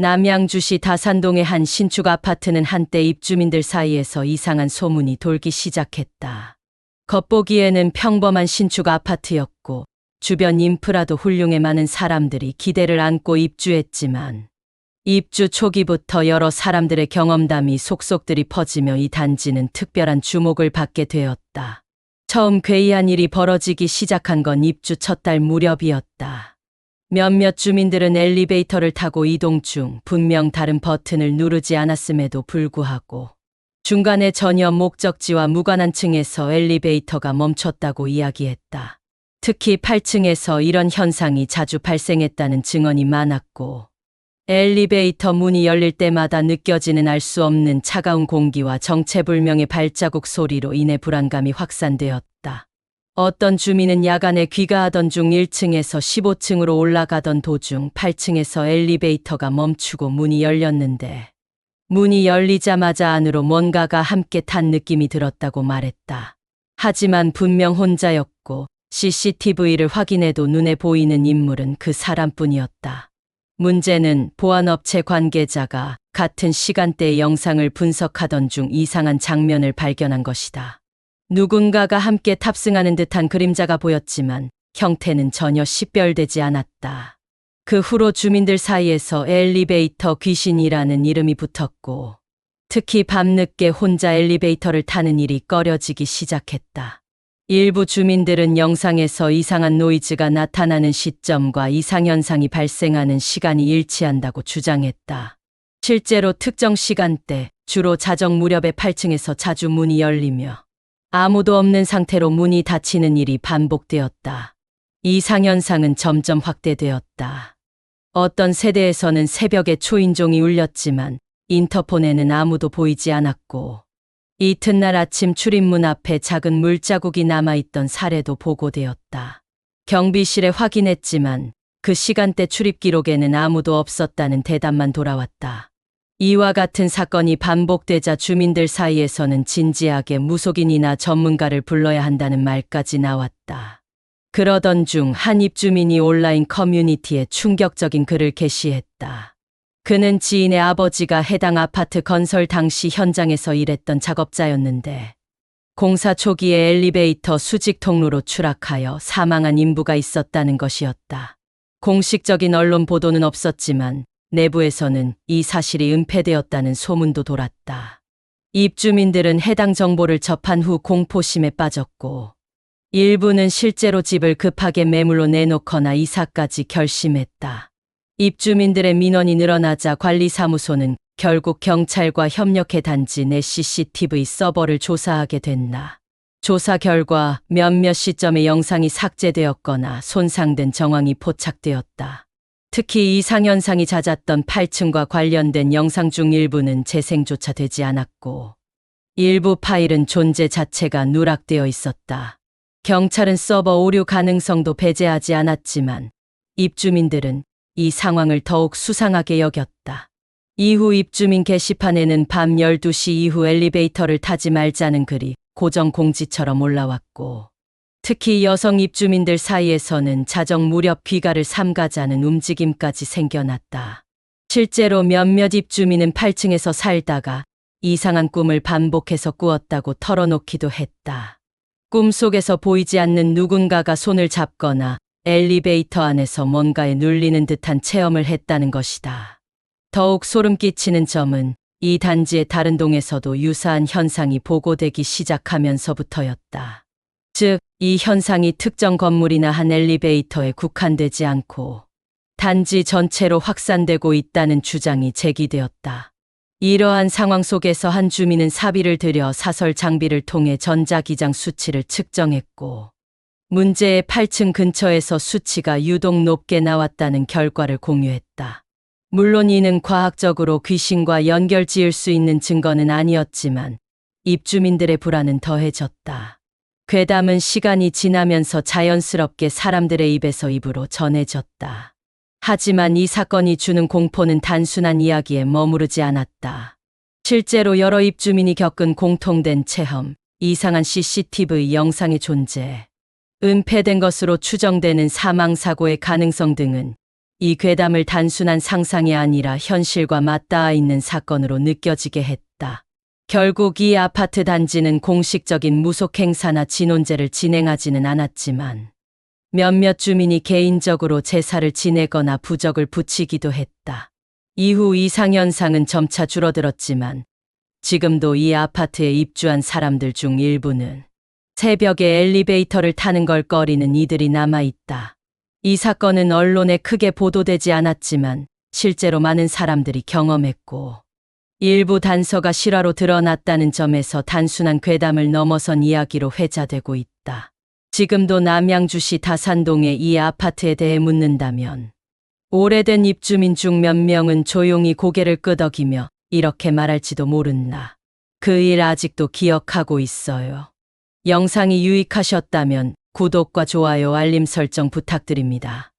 남양주시 다산동의 한 신축 아파트는 한때 입주민들 사이에서 이상한 소문이 돌기 시작했다. 겉보기에는 평범한 신축 아파트였고 주변 인프라도 훌륭해 많은 사람들이 기대를 안고 입주했지만 입주 초기부터 여러 사람들의 경험담이 속속들이 퍼지며 이 단지는 특별한 주목을 받게 되었다. 처음 괴이한 일이 벌어지기 시작한 건 입주 첫 달 무렵이었다. 몇몇 주민들은 엘리베이터를 타고 이동 중 분명 다른 버튼을 누르지 않았음에도 불구하고 중간에 전혀 목적지와 무관한 층에서 엘리베이터가 멈췄다고 이야기했다. 특히 8층에서 이런 현상이 자주 발생했다는 증언이 많았고 엘리베이터 문이 열릴 때마다 느껴지는 알 수 없는 차가운 공기와 정체불명의 발자국 소리로 인해 불안감이 확산되었다. 어떤 주민은 야간에 귀가하던 중 1층에서 15층으로 올라가던 도중 8층에서 엘리베이터가 멈추고 문이 열렸는데 문이 열리자마자 안으로 뭔가가 함께 탄 느낌이 들었다고 말했다. 하지만 분명 혼자였고 CCTV를 확인해도 눈에 보이는 인물은 그 사람뿐이었다. 문제는 보안업체 관계자가 같은 시간대의 영상을 분석하던 중 이상한 장면을 발견한 것이다. 누군가가 함께 탑승하는 듯한 그림자가 보였지만 형태는 전혀 식별되지 않았다. 그 후로 주민들 사이에서 엘리베이터 귀신이라는 이름이 붙었고 특히 밤늦게 혼자 엘리베이터를 타는 일이 꺼려지기 시작했다. 일부 주민들은 영상에서 이상한 노이즈가 나타나는 시점과 이상현상이 발생하는 시간이 일치한다고 주장했다. 실제로 특정 시간대, 주로 자정 무렵에 8층에서 자주 문이 열리며 아무도 없는 상태로 문이 닫히는 일이 반복되었다. 이상현상은 점점 확대되었다. 어떤 세대에서는 새벽에 초인종이 울렸지만 인터폰에는 아무도 보이지 않았고 이튿날 아침 출입문 앞에 작은 물자국이 남아있던 사례도 보고되었다. 경비실에 확인했지만 그 시간대 출입 기록에는 아무도 없었다는 대답만 돌아왔다. 이와 같은 사건이 반복되자 주민들 사이에서는 진지하게 무속인이나 전문가를 불러야 한다는 말까지 나왔다. 그러던 중 한 입주민이 온라인 커뮤니티에 충격적인 글을 게시했다. 그는 지인의 아버지가 해당 아파트 건설 당시 현장에서 일했던 작업자였는데 공사 초기에 엘리베이터 수직 통로로 추락하여 사망한 인부가 있었다는 것이었다. 공식적인 언론 보도는 없었지만 내부에서는 이 사실이 은폐되었다는 소문도 돌았다. 입주민들은 해당 정보를 접한 후 공포심에 빠졌고 일부는 실제로 집을 급하게 매물로 내놓거나 이사까지 결심했다. 입주민들의 민원이 늘어나자 관리사무소는 결국 경찰과 협력해 단지 내 CCTV 서버를 조사하게 됐나. 조사 결과 몇몇 시점에 영상이 삭제되었거나 손상된 정황이 포착되었다. 특히 이상현상이 잦았던 8층과 관련된 영상 중 일부는 재생조차 되지 않았고 일부 파일은 존재 자체가 누락되어 있었다. 경찰은 서버 오류 가능성도 배제하지 않았지만 입주민들은 이 상황을 더욱 수상하게 여겼다. 이후 입주민 게시판에는 밤 12시 이후 엘리베이터를 타지 말자는 글이 고정 공지처럼 올라왔고 특히 여성 입주민들 사이에서는 자정 무렵 귀가를 삼가자는 움직임까지 생겨났다. 실제로 몇몇 입주민은 8층에서 살다가 이상한 꿈을 반복해서 꾸었다고 털어놓기도 했다. 꿈속에서 보이지 않는 누군가가 손을 잡거나 엘리베이터 안에서 뭔가에 눌리는 듯한 체험을 했다는 것이다. 더욱 소름 끼치는 점은 이 단지의 다른 동에서도 유사한 현상이 보고되기 시작하면서부터였다. 즉, 이 현상이 특정 건물이나 한 엘리베이터에 국한되지 않고 단지 전체로 확산되고 있다는 주장이 제기되었다. 이러한 상황 속에서 한 주민은 사비를 들여 사설 장비를 통해 전자기장 수치를 측정했고 문제의 8층 근처에서 수치가 유독 높게 나왔다는 결과를 공유했다. 물론 이는 과학적으로 귀신과 연결 지을 수 있는 증거는 아니었지만 입주민들의 불안은 더해졌다. 괴담은 시간이 지나면서 자연스럽게 사람들의 입에서 입으로 전해졌다. 하지만 이 사건이 주는 공포는 단순한 이야기에 머무르지 않았다. 실제로 여러 입주민이 겪은 공통된 체험, 이상한 CCTV 영상의 존재, 은폐된 것으로 추정되는 사망사고의 가능성 등은 이 괴담을 단순한 상상이 아니라 현실과 맞닿아 있는 사건으로 느껴지게 했다. 결국 이 아파트 단지는 공식적인 무속 행사나 진혼제를 진행하지는 않았지만 몇몇 주민이 개인적으로 제사를 지내거나 부적을 붙이기도 했다. 이후 이상현상은 점차 줄어들었지만 지금도 이 아파트에 입주한 사람들 중 일부는 새벽에 엘리베이터를 타는 걸 꺼리는 이들이 남아있다. 이 사건은 언론에 크게 보도되지 않았지만 실제로 많은 사람들이 경험했고 일부 단서가 실화로 드러났다는 점에서 단순한 괴담을 넘어선 이야기로 회자되고 있다. 지금도 남양주시 다산동의 이 아파트에 대해 묻는다면 오래된 입주민 중 몇 명은 조용히 고개를 끄덕이며 이렇게 말할지도 모른다. 그 일 아직도 기억하고 있어요. 영상이 유익하셨다면 구독과 좋아요, 알림 설정 부탁드립니다.